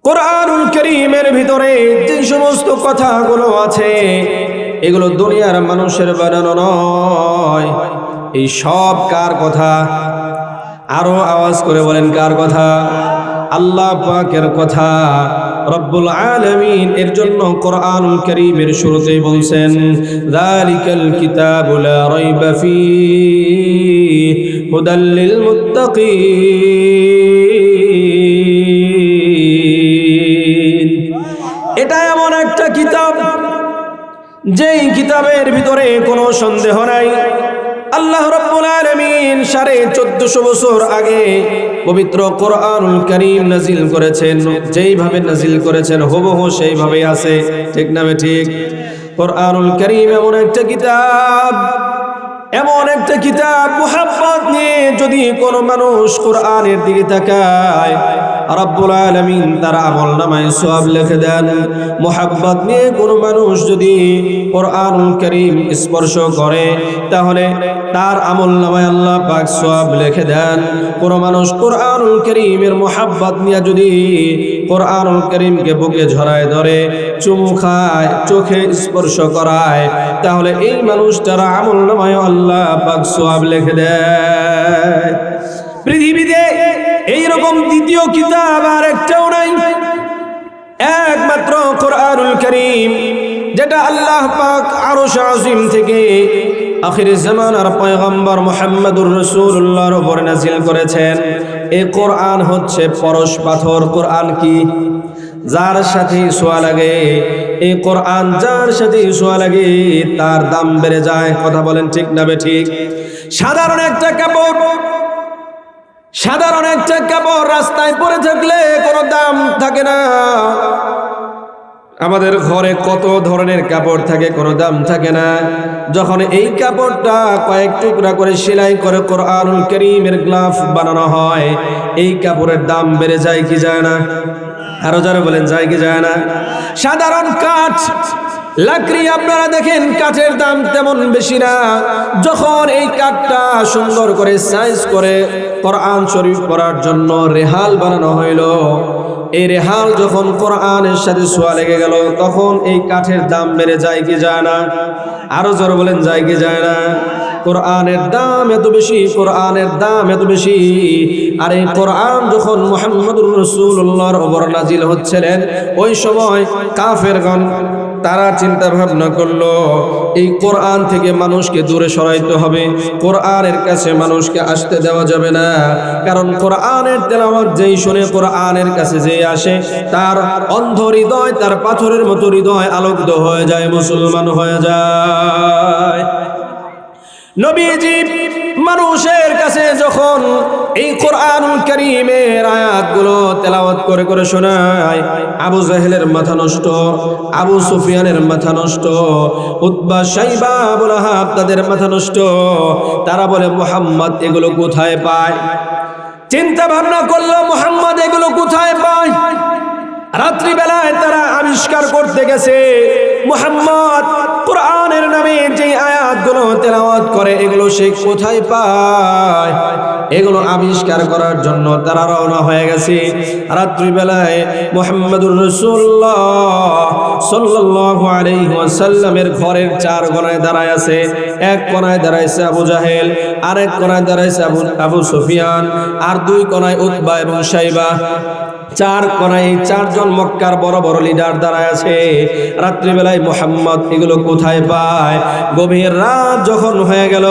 কোরআনুল কারীমের ভিতরে যে সমস্ত কথাগুলো আছে এগুলো দুনিয়ার মানুষের বানানো নয়। এই সব কার কথা? আরো আওয়াজ করে বলেন, কার কথা? আল্লাহ পাকের কথা, রব্বুল আলামিন। এর জন্য কোরআনুল কারীমের শুরুতেই বলছেন, যালিকাল কিতাবু লা রাইবা ফীহি হুদাল লিল মুত্তাকিন। এটা এমন একটা কিতাব যেই কিতাবের ভিতরে কোনো সন্দেহ নাই। আল্লাহ রাব্বুল আলামিন 1450 বছর আগে পবিত্র কোরআনুল কারীম নাজিল করেছেন। যেইভাবে নাজিল করেছেন হুবহু সেইভাবেই আছে, ঠিক না ঠিক? কোরআনুল কারীম এমন একটা কিতাব, এমন একটা কিতাব, মুহাব্বত নিয়ে যদি কোনো মানুষ কোরআনের দিকে তাকায়, রব্বুল আলামিন তার আমলনামায় সওয়াব লিখে দেন। মুহাব্বত নিয়ে কোনো মানুষ যদি কোরআনুল কারীম স্পর্শ করে তাহলে তার আমলনামায় আল্লাহ পাক সওয়াব লিখে দেন। কোনো মানুষ কোরআনুল কারীমের মুহাব্বত নিয়ে যদি কোরআনুল কারীমকে বুকে ঝরায় ধরে, চুমু খায়, চোখে স্পর্শ করায়, তাহলে এই মানুষটার আমলনামায় আল্লাহ পাক সওয়াব লিখে দেয়। পৃথিবীতে এইরকম দ্বিতীয় কিতাব আর একটাও নাই, একমাত্র কোরআনুল কারীম, যেটা আল্লাহ পাক আরশ আজিম থেকে আখির জামানার পয়গম্বর মুহাম্মদুর রাসূলুল্লাহর উপর নাজিল করেছেন। এই কোরআন হচ্ছে পরশ পাথর। কোরআন কি? যার সাথে ছোঁয়া লাগে, এই কোরআন যার সাথে ছোঁয়া লাগে তার দাম বেড়ে যায়। কথা বলেন ঠিক না ঠিক? সাধারণ একটা কাপড় রাস্তায় পড়ে থাকলে কোনো দাম থাকে না। আমাদের ঘরে কত ধরনের কাপড় থাকে, কোনো দাম থাকে না। যখন এই কাপড়টা কয়েক টুকরা করে সেলাই করে কোরআনুল কারীমের গ্লাভ বানানো হয়, এই কাপড়ের দাম বেড়ে যায় কি যায় না? আরো যারা বলেন, যায় কি যায় না? সাধারণ কাঠ, লাকড়ি, আপনারা দেখেন কাঠের দাম তেমন বেশি না। যখন এই কাঠটা সুন্দর করে সাইজ করে কোরআন শরীফ পড়ার জন্য রেহাল বানানো হইল, এই রেহাল যখন কোরআনের সাথে ছোঁয়া লেগে গেল, তখন এই কাঠের দাম বেড়ে যায় কি যায় না? আরো জোরে বলেন, যায় কি যায় না? কোরআনের দাম এত বেশি, কোরআনের দাম এত বেশি। আর এই কোরআন যখন মুহাম্মদুর রাসূলুল্লাহর উপর নাজিল হচ্ছিলেন, ওই সময় কাফেরগণ তারা চিন্তা ভাবনা করলো এই কোরআন থেকে মানুষকে দূরে সরাইতে হবে, কোরআনের কাছে মানুষকে আসতে দেওয়া যাবে না। কারণ কোরআনের তেলাওয়াত যেই শুনে, কোরআনের কাছে যেই আসে, তার অন্ধ হৃদয়, তার পাথরের মতো হৃদয় আলোকিত হয়ে যায়, মুসলমান হয়ে যায়। নবীজি মানুষের কাছে যখন এই কোরআনুল কারীমের আয়াতগুলো তেলাওয়াত করে করে শোনায়, আবু জাহেলের মাথা নষ্ট, আবু সুফিয়ানের মাথা নষ্ট, উতবা, শাইবা, আবু লাহাব তাদের মাথা নষ্ট। তারা বলে, মুহাম্মদ এগুলো কোথায় পায়? চিন্তা ভাবনা করলো, মুহাম্মদ এগুলো কোথায় পায়? রাত্রিবেলায় তারা আবিষ্কার করতে গেছে, মুহাম্মদ কোরআনের নামে যে আয়াতগুলো তেলাওয়াত করে এগুলো সে কোথায় পায়? এগুলো আবিষ্কার করার জন্য তারা রওনা হয়ে গেছে। রাত্রিবেলায় মুহাম্মদুর রাসূলুল্লাহ সাল্লাল্লাহু আলাইহি ওয়াসাল্লামের ঘরের 4 কোণায় দাঁড়ায় আছে। এক কোণায় দাঁড়াইছে আবু জাহেল, আরেক কোণায় দাঁড়াইছে আবু সুফিয়ান, আর 2 কোণায় উতবা এবং শাইবা। 4 কোণায় 4 জন মক্কার বড় বড় লিডার দাঁড়ায় আছে। রাত্রিবেলায় মুহাম্মদ এগুলো কোথায় পায়? গভীর রাত যখন হয়ে গেল,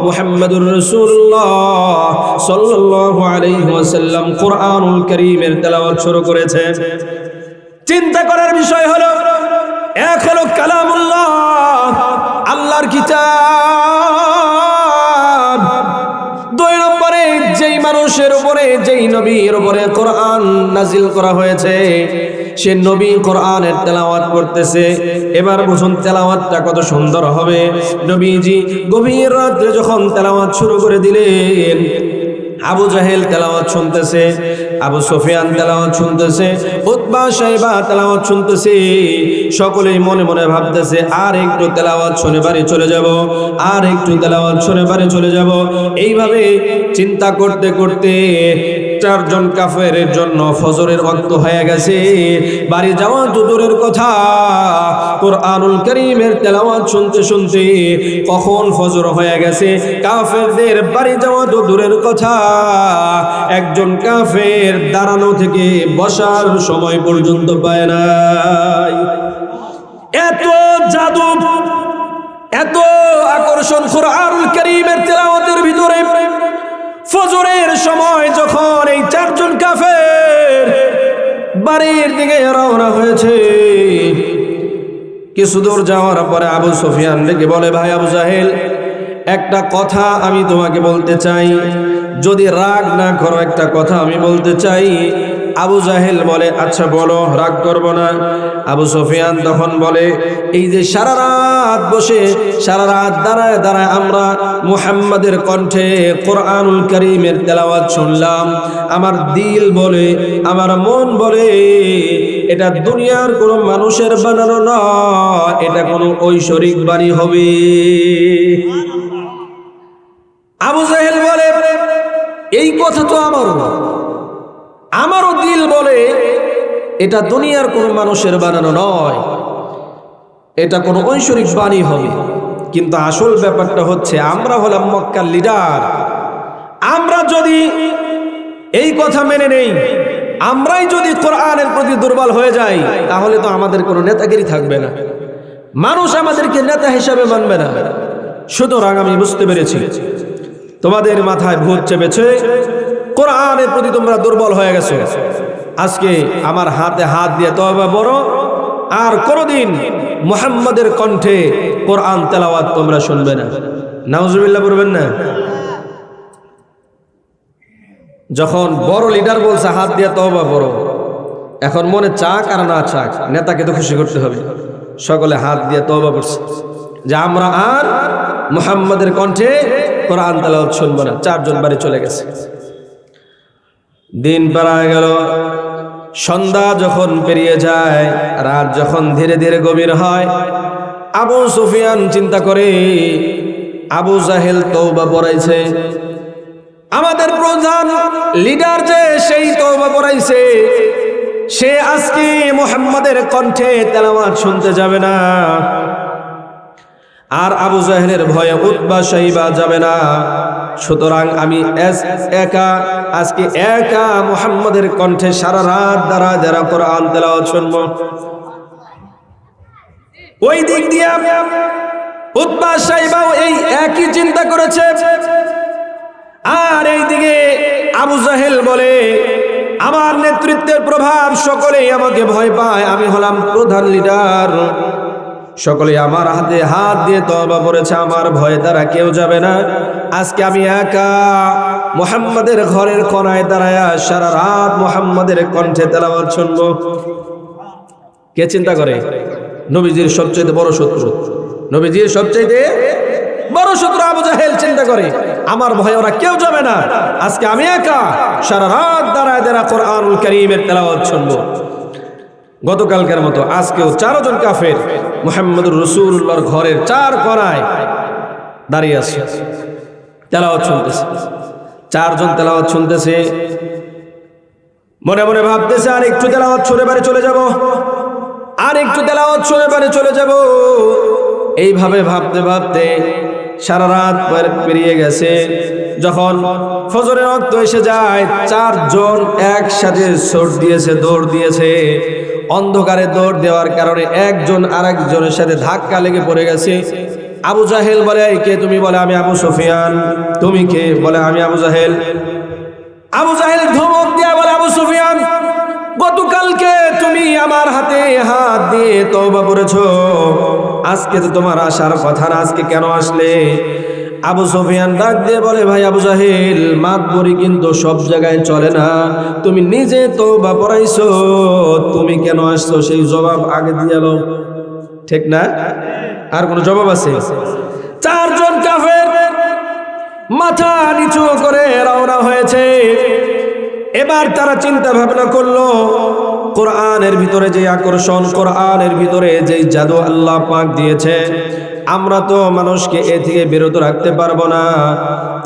মুহাম্মদুর রাসূলুল্লাহ সাল্লাল্লাহু আলাইহি ওয়াসাল্লাম কোরআনুল কারীমের তেলাওয়াত শুরু করেছে। চিন্তা করার বিষয় হলো, এক হলো কালামুল্লাহ, আল্লাহর কিতাব। 2 নম্বরে যেই মানুষের উপরে, যেই নবীর উপরে কোরআন নাজিল করা হয়েছে, সে নবী কোরআনের তেলাওয়াত করতেছে। এবার বুঝুন তেলাওয়াতটা কত সুন্দর হবে। নবীজি গভীর রাতে যখন তেলাওয়াত শুরু করে দিলেন, আবু জাহেল তেলাওয়াত শুনতেছে, আবু সুফিয়ান তেলাওয়াত শুনতেছে, উতবা, শাইবা তেলাওয়াত শুনতেছে। সকলেই মনে মনে ভাবতেছে, আর একটু তেলাওয়াত শুনে বাড়ি চলে যাব, আর একটু তেলাওয়াত শুনে বাড়ি চলে যাব। এইভাবে চিন্তা করতে করতে চারজন কাফেরের জন্য ফজরের ওয়াক্ত হয়ে গেছে, বাড়ি যাওয়া তো দূরের কথা, কোরআনুল কারীমের তেলাওয়াত শুনতে শুনতে কখন ফজর হয়ে গেছে, কাফেরদের বাড়ি যাওয়া তো দূরের কথা, একজন কাফের দাঁড়ানো থেকে বসার সময় পর্যন্ত পায় নাই। এত জাদু, এত আকর্ষণ কোরআনুল কারীমের তেলাওয়াতের ভিতরে। ফজরের সময় যখন এই চারজন কাফের বাড়ির দিকে রওনা হয়েছে, কিছু দূর যাওয়ার পরে আবু সুফিয়ান ডেকে বলে, ভাই আবু জাহেল, একটা কথা আমি তোমাকে বলতে চাই, যদি রাগ না করো একটা কথা আমি বলতে চাই। আবু জাহেল বলে, আচ্ছা বলো, রাগ করব না। আবু সুফিয়ান তখন বলে, এই যে সারা রাত বসে, সারা রাত দাঁড়ায় দাঁড়ায় আমরা মুহাম্মাদের কণ্ঠে কোরআনুল কারীমের তেলাওয়াত শুনলাম, আমার দিল বলে, আমার মন বলে এটা দুনিয়ার কোনো মানুষের বানানো নয়, এটা কোনো ঐশ্বরিক বাণী হবে। আবু জাহেল বলে, এই কথা তো আমারও দিল বলে এটা দুনিয়ার কোন মানুষের বানানো নয়, এটা কোন ঐশ্বরিক বাণী হবে। কিন্তু আসল ব্যাপারটা হচ্ছে, আমরা হলাম মক্কার লিডার, আমরা যদি এই কথা মেনে নেই, আমরাই যদি কোরআনের প্রতি দুর্বল হয়ে যাই, তাহলে তো আমাদের কোনো নেতাগিরি থাকবে না, মানুষ আমাদেরকে নেতা হিসাবে মানবে না। সুতরাং আমি বুঝতে পেরেছি তোমাদের মাথায় ভূত চেপেছে, কোরআনের প্রতি তোমরা দুর্বল হয়ে গেছো। আজকে আমার হাতে হাত দিয়ে তওবা করো, আর কোনদিন মুহাম্মাদের কণ্ঠে কোরআন তেলাওয়াত তোমরা শুনবে না। নাউজুবিল্লাহ বলবেন না? যখন বড় লিডার বলছে হাত দিয়ে তওবা করো, এখন মনে চাক আর না চাক, নেতাকে তো খুশি করতে হবে, সকলে হাত দিয়ে তওবা করছে যে আমরা আর মুহাম্মাদের কণ্ঠে কোরআন তেলাওয়াত শুনবো না। চারজন বাড়ি চলে গেছে। দিন পেরিয়ে গেল, সন্ধ্যা যখন পেরিয়ে যায়, রাত যখন ধীরে ধীরে গভীর হয়, আবু সুফিয়ান চিন্তা করে, আবু জাহেল তওবা পড়াইছে, আমাদের প্রধান লিডার যে সেই তওবা পড়াইছে, সে আজকে মুহাম্মাদের কণ্ঠে তেলাওয়াত শুনতে যাবে না, আর আবু জাহেলের ভয়ে উতবা শাইবা যাবে না। সুতরাং আমি আজকে একা মুহাম্মাদের কণ্ঠে সারা রাত দাঁড়া দাঁড়া কোরআন তেলাওয়াত শুনব। ওই দিক দিয়ে উতবা শাইবাও এই একই চিন্তা করেছে, আর এই দিকে আবু জাহেল বলে, আমার নেতৃত্বের প্রভাব, সকলেই আমাকে ভয় পায়, আমি হলাম প্রধান লিডার, সকলে আমার হাতে হাত দিয়ে তওবা করেছে, আমার ভয়ে তারা কেউ যাবে না, আজকে আমি একা মুহাম্মাদের ঘরের কোনায় দাঁড়ায় সারা রাত মুহাম্মাদের কণ্ঠে তেলাওয়াত শুনবো। কে চিন্তা করে? নবীজির সবচেয়ে বড় শত্রু, নবীজির সবচেয়ে বড় শত্রু আবু জাহেল চিন্তা করে, আমার ভয়ে ওরা কেউ যাবে না, আজকে আমি একা সারা রাত দাঁড়ায় দাঁড়ায় কোরআনুল কারীমের তেলাওয়াত শুনবো। গতকালকের মতো আজকেও চারজন কাফের মুহাম্মদুর রাসূলুল্লাহর ঘরের চার কোণায় দাঁড়িয়ে আছে, তেলাওয়াত শুনতেছে। চারজন তেলাওয়াত শুনতেছে, মনে মনে ভাবতেছে আর একটু তেলাওয়াত শুনে বাড়ি চলে যাব, আর একটু তেলাওয়াত শুনে বাড়ি চলে যাব। এইভাবে ভাবতে ভাবতে সারা রাত পেরিয়ে গেছে। যখন ফজরের ওয়াক্ত এসে যায়, চারজন একসাথে দৌড় দিয়েছে। অন্ধকারে দৌড় দেওয়ার কারণে একজন আরেকজনের সাথে ধাক্কা লেগে পড়ে গেছে। আবু জাহেল বলে, কে তুমি? বলে, আমি আবু সুফিয়ান। তুমি কে? বলে, আমি আবু জাহেল। আবু জাহেল ধমক দিয়া বলে, আবু সুফিয়ান, গতকালকে তুমি আমার হাতে হাত দিয়ে তওবা করেছো, আজকে তো তোমার আসার কথা না, আজকে কেন আসলে? আবু সুফিয়ান ডাক দিয়ে বলে, ভাই আবু জাহেল, মাতবরি কিন্তু সব জায়গায় চলে না, তুমি নিজে তওবা পড়াইছো, তুমি কেন আসছো সেই জবাব আগে দিয়ে এলো, ঠিক না? আর কোন জবাব আছে? চারজন কাফের মাথা নিচু করে রওনা হয়েছে। এবার তারা চিন্তা ভাবনা করলো, কোরআনের ভিতরে যে আকর্ষণ, কোরআনের ভিতরে যে জাদু আল্লাহ পাক দিয়েছে, আমরা তো মানুষকে এ থেকে বিরত রাখতে পারবো না।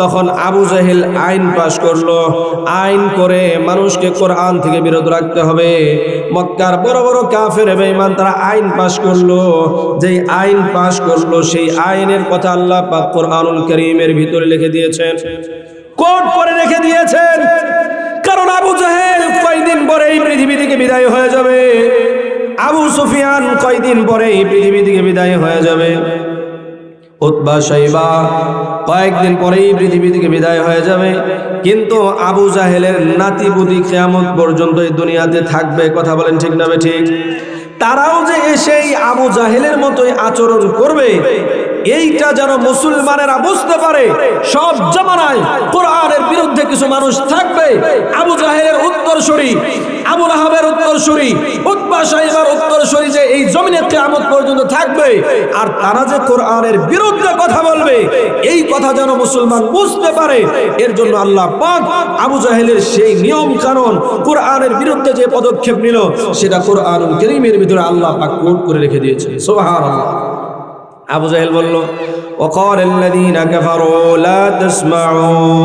তখন আবু জাহেল আইন পাশ করলো, আইন করে মানুষকে কোরআন থেকে বিরত রাখতে হবে। মক্কার বড় বড় কাফের বেঈমান তারা আইন পাশ করলো, যেই আইন পাশ করলো সেই আইনের কথা আল্লাহ পাক কোরআনুল কারীমের ভিতরে লিখে দিয়েছেন, কোড করে রেখে দিয়েছেন। কারণ আবু জাহেল কয়দিন পরে এই পৃথিবী থেকে বিদায় হয়ে যাবে, আবু সুফিয়ান কয়দিন পরে এই পৃথিবী থেকে বিদায় হয়ে যাবে, উতবা শাইবা কয়েকদিন পরেই পৃথিবী থেকে বিদায় হয়ে যাবে। কিন্তু আবু জাহেলের নাতিপুতি কিয়ামত পর্যন্ত এই দুনিয়াতে থাকবে। কথা বলেন ঠিক না ঠিক? তারাও যে এসেই আবু জাহেলের মতোই আচরণ করবে, এইটা যেন মুসলমানেরা বুঝতে পারে। সব জামানায় কোরআনের বিরুদ্ধে কিছু মানুষ থাকবে। আবু জাহেলের উত্তরসূরি, আবু লাহাবের উত্তরসূরি, উতবা শাইবার উত্তরসূরি যে এই জমিনে কিয়ামত পর্যন্ত থাকবে, আর তারা যে কোরআনের বিরুদ্ধে কথা বলবে, এই কথা যেন মুসলমান বুঝতে পারে। এর জন্য আল্লাহ পাক আবু জাহেলের সেই নিয়ম কানুন, কোরআনের বিরুদ্ধে যে পদক্ষেপ নিল, সেটা কোরআনুল কারীমের ভিতরে আল্লাহ পাক কোড করে রেখে দিয়েছে। সুবহানাল্লাহ। আবু জাহেল বলল, وقال الذين كفروا لا تسمعوا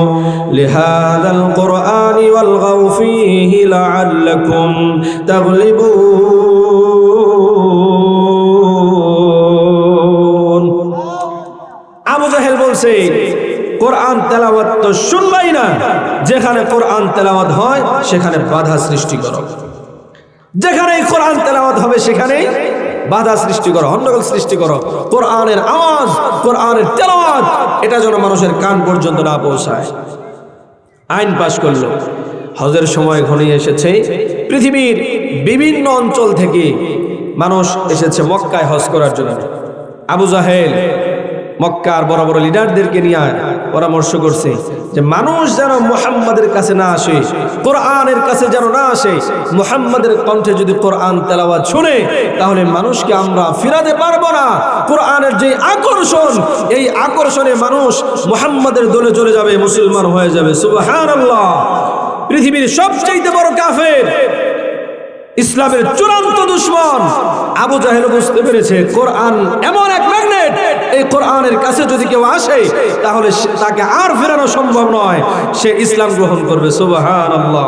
لهذا القرآن والغوا فيه لعلكم تغلبون। আবু জাহেল বলছে, কোরআন তেলাওয়াত তো শুনবাই না, যেখানে কোরআন তেলাওয়াত হয় সেখানে বাধা সৃষ্টি করো, যেখানে কোরআন তেলাওয়াত হবে সেখানে বাধা সৃষ্টি করো, হন্ডগোল সৃষ্টি করো। কোরআনের আওয়াজ, কোরআনের তেলাওয়াত এটা যেন মানুষের কান পর্যন্ত না পৌঁছায়। আইন পাশ করলো। হজের সময় ঘনিয়ে এসেছে, পৃথিবীর বিভিন্ন অঞ্চল থেকে মানুষ এসেছে মক্কায় হজ করার জন্য। আবু জাহেল মক্কার বড় বড় লিডারদেরকে নিয়ে পরামর্শ করছে যে মানুষ যেন মুহাম্মাদের কাছে না আসে, কোরআনের কাছে যেন না আসে। মুহাম্মাদের কণ্ঠে যদি কোরআন তেলাওয়াত শুনে, তাহলে মানুষকে আমরা ফিরাতে পারবো না। কোরআনের যে আকর্ষণ, এই আকর্ষণে মানুষ মুহাম্মাদের দলে চলে যাবে, মুসলমান হয়ে যাবে। সুবহানাল্লাহ। পৃথিবীর সবচেয়ে বড় কাফের, ইসলামের চূড়ান্ত দুশমন আবু জাহেল বুঝতে পেরেছে কোরআন এমন এক ম্যাগনেট, এই কোরআনের কাছে যদি কেউ আসে তাহলে তাকে আর ফেরানো সম্ভব নয়, সে ইসলাম গ্রহণ করবে। সুবহানাল্লাহ।